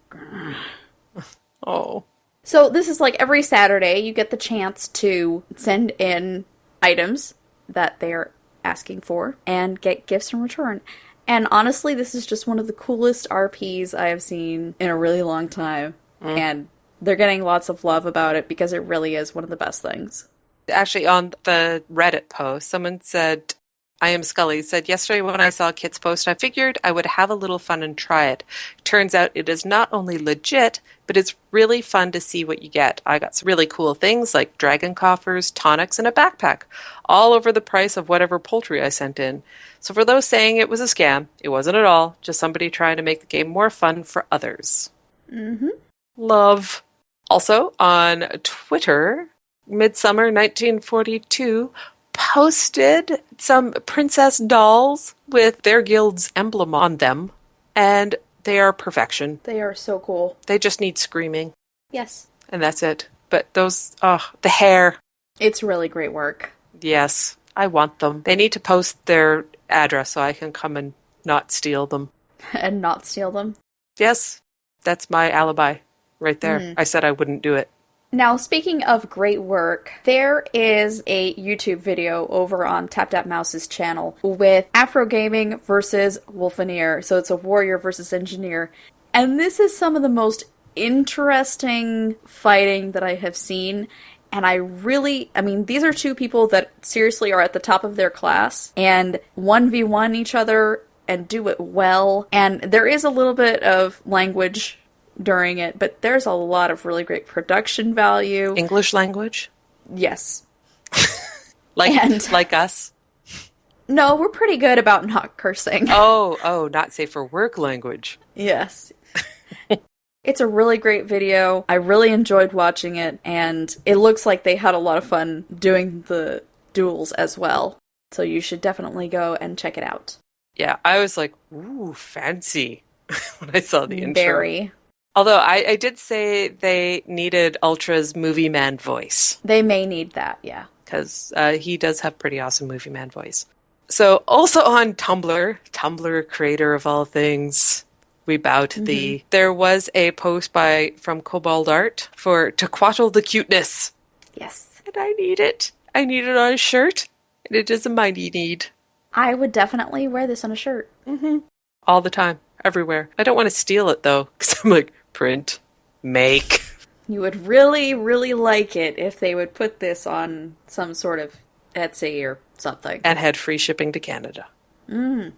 Oh. So this is like every Saturday, you get the chance to send in items that they're asking for and get gifts in return. And honestly, this is just one of the coolest RPs I have seen in a really long time. And they're getting lots of love about it because it really is one of the best things. Actually, on the Reddit post, someone said, I am Scully, said, yesterday when I saw Kit's post, I figured I would have a little fun and try it. Turns out it is not only legit, but it's really fun to see what you get. I got some really cool things like dragon coffers, tonics, and a backpack, all over the price of whatever poultry I sent in. So for those saying it was a scam, it wasn't at all, just somebody trying to make the game more fun for others. Mm-hmm. Love. Also, on Twitter, Midsummer 1942 posted some princess dolls with their guild's emblem on them, and they are perfection. They are so cool. They just need screaming. Yes. And that's it. But those, the hair. It's really great work. Yes, I want them. They need to post their address so I can come and not steal them. And not steal them? Yes, that's my alibi right there. I said I wouldn't do it. Now, speaking of great work, there is a YouTube video over on Tap Tap Mouse's channel with Afro Gaming versus Wolfeneer. So it's a warrior versus engineer. And this is some of the most interesting fighting that I have seen. And these are two people that seriously are at the top of their class and 1v1 each other and do it well. And there is a little bit of language during it, but there's a lot of really great production value. English language? Yes. Like us? No, we're pretty good about not cursing. Oh, not safe for work language. Yes. It's a really great video. I really enjoyed watching it, and it looks like they had a lot of fun doing the duels as well. So you should definitely go and check it out. Yeah, I was like, ooh, fancy when I saw the intro. Very. Although I did say they needed Ultra's movie man voice. They may need that, yeah. Because he does have pretty awesome movie man voice. So also on Tumblr creator of all things, we bow to thee. There was a post from Cobalt Art for Tequatl the Cuteness. Yes. And I need it. I need it on a shirt. And it is a mighty need. I would definitely wear this on a shirt. Mm-hmm. All the time. Everywhere. I don't want to steal it though. Because I'm like, print, make. You would really, really like it if they would put this on some sort of Etsy or something. And had free shipping to Canada.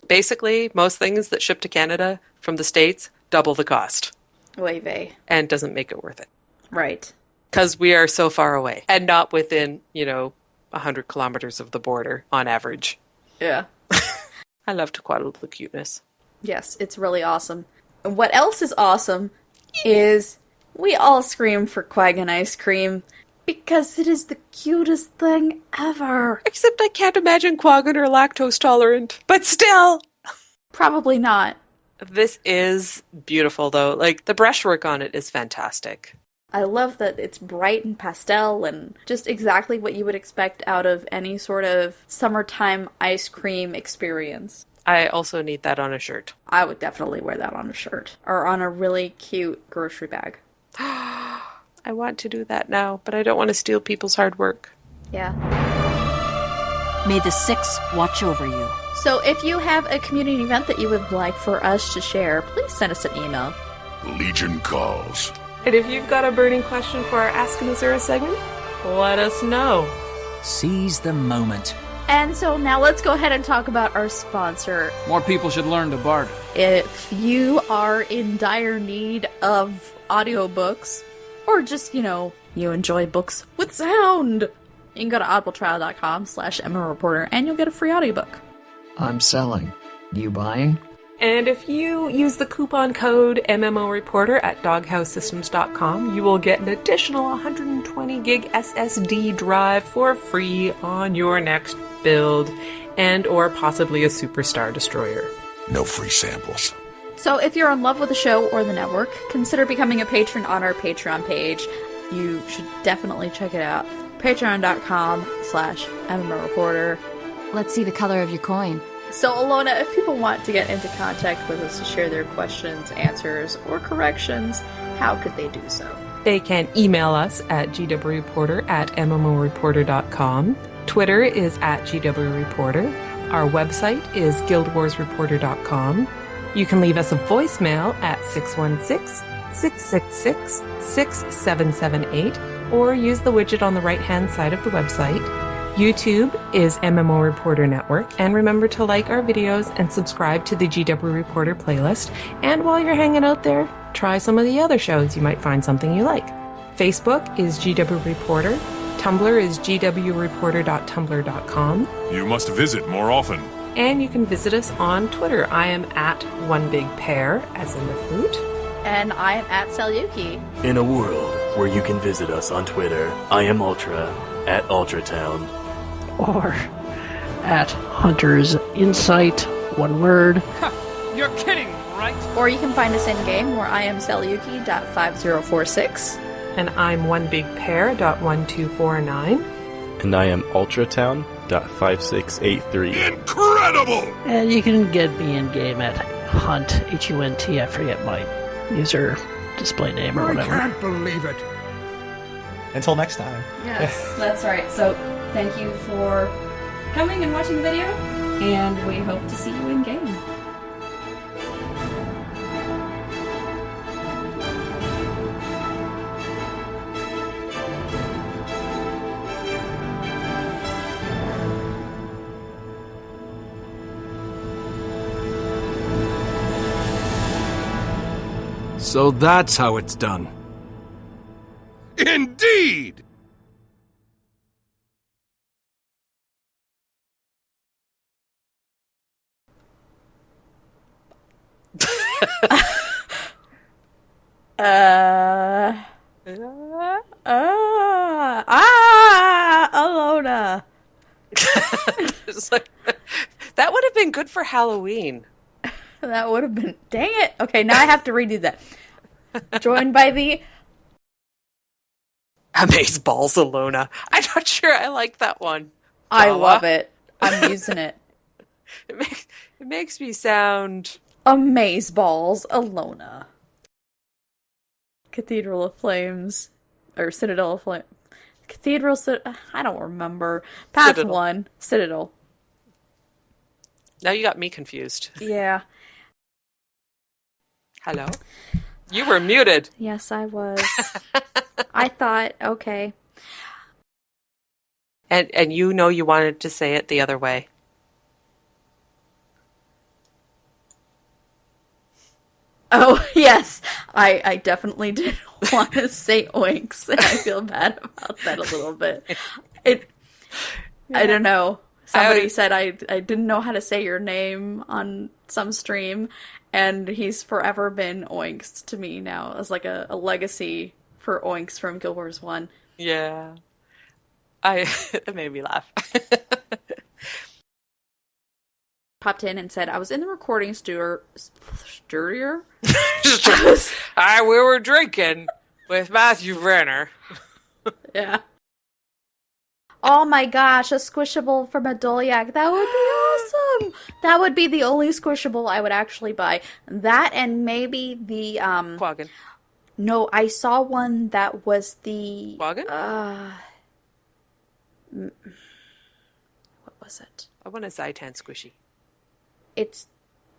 Basically, most things that ship to Canada from the States, double the cost. Oy vey. And doesn't make it worth it. Right. Because we are so far away. And not within, 100 kilometers of the border on average. Yeah. I love Tequatl the Cuteness. Yes, it's really awesome. And what else is awesome is we all scream for Quaggin ice cream because it is the cutest thing ever. Except I can't imagine Quaggin are lactose tolerant. But still! Probably not. This is beautiful though. Like, the brushwork on it is fantastic. I love that it's bright and pastel and just exactly what you would expect out of any sort of summertime ice cream experience. I also need that on a shirt. I would definitely wear that on a shirt. Or on a really cute grocery bag. I want to do that now, but I don't want to steal people's hard work. Yeah. May the Six watch over you. So if you have a community event that you would like for us to share, please send us an email. Legion calls. And if you've got a burning question for our Ask an Azura segment, let us know. Seize the moment. And so now let's go ahead and talk about our sponsor. More people should learn to barter. If you are in dire need of audiobooks, or just, you enjoy books with sound, you can go to audibletrial.com/MMOreporter and you'll get a free audiobook. I'm selling. You buying? And if you use the coupon code MMOReporter at doghousesystems.com, you will get an additional 120 gig SSD drive for free on your next build, and or possibly a Superstar Destroyer. No free samples. So if you're in love with the show or the network, consider becoming a patron on our Patreon page. You should definitely check it out. Patreon.com/MMOReporter. Let's see the color of your coin. So, Allona, if people want to get into contact with us to share their questions, answers, or corrections, how could they do so? They can email us at gwreporter@mmoreporter.com. Twitter is @gwreporter. Our website is guildwarsreporter.com. You can leave us a voicemail at 616-666-6778 or use the widget on the right-hand side of the website. YouTube is MMO Reporter Network, and remember to like our videos and subscribe to the GW Reporter playlist. And while you're hanging out there, try some of the other shows. You might find something you like. Facebook is GW Reporter. Tumblr is gwreporter.tumblr.com. You must visit more often. And you can visit us on Twitter. I am at OneBigPear, as in the fruit. And I am at Selyuki. In a world where you can visit us on Twitter, I am Ultra, at UltraTown. Or at Hunter's Insight, one word. You're kidding, right? Or you can find us in-game, where I am Selyuki.5046. And I'm OneBigPear.1249. And I am UltraTown.5683. Incredible! And you can get me in-game at Hunt, H-U-N-T, I forget my user display name or whatever. I can't believe it. Until next time. Yes, that's right. So, thank you for coming and watching the video, and we hope to see you in-game. So that's how it's done. Indeed! Allona. It's like, that would have been good for Halloween. That would have been... Dang it! Okay, now I have to redo that. Joined by the... Amazeballs, Allona. I'm not sure I like that one. I love it. I'm using it. It makes me sound... Amazeballs, Allona. Cathedral of Flames. Or Citadel of Flames. I don't remember. Path Citadel. 1. Citadel. Now you got me confused. Yeah. Hello? You were muted. Yes, I was. I thought, okay. And you know you wanted to say it the other way. Oh, yes. I definitely did want to say oinks, and I feel bad about that a little bit. I don't know. Somebody said I didn't know how to say your name on some stream, and he's forever been oinks to me now as like a legacy for oinks from Guild Wars 1. Yeah. It made me laugh. Popped in and said, I was in the recording studio. We were drinking with Matthew Brenner. Yeah. Oh my gosh, a squishable from a Doliak. That would be awesome. That would be the only squishable I would actually buy. That and maybe the Quaggan. No, I saw one that was the Quaggan? What was it? I want a Zaitan squishy. It's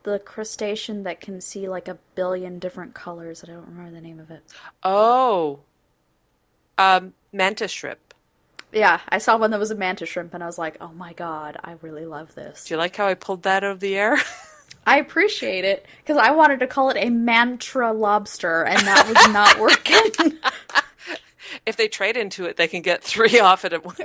the crustacean that can see like a billion different colors. I don't remember the name of it. Oh. Mantis shrimp. Yeah, I saw one that was a mantis shrimp, and I was like, oh my god, I really love this. Do you like how I pulled that out of the air? I appreciate it, because I wanted to call it a mantra lobster, and that was not working. If they trade into it, they can get 3 off it at once.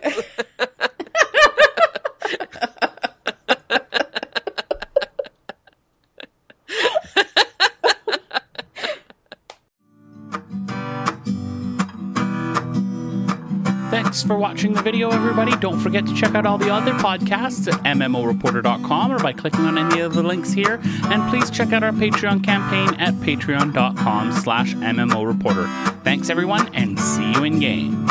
Thanks for watching the video, everybody. Don't forget to check out all the other podcasts at MMOReporter.com or by clicking on any of the links here. And please check out our Patreon campaign at patreon.com/MMOReporter. Thanks, everyone, and see you in game.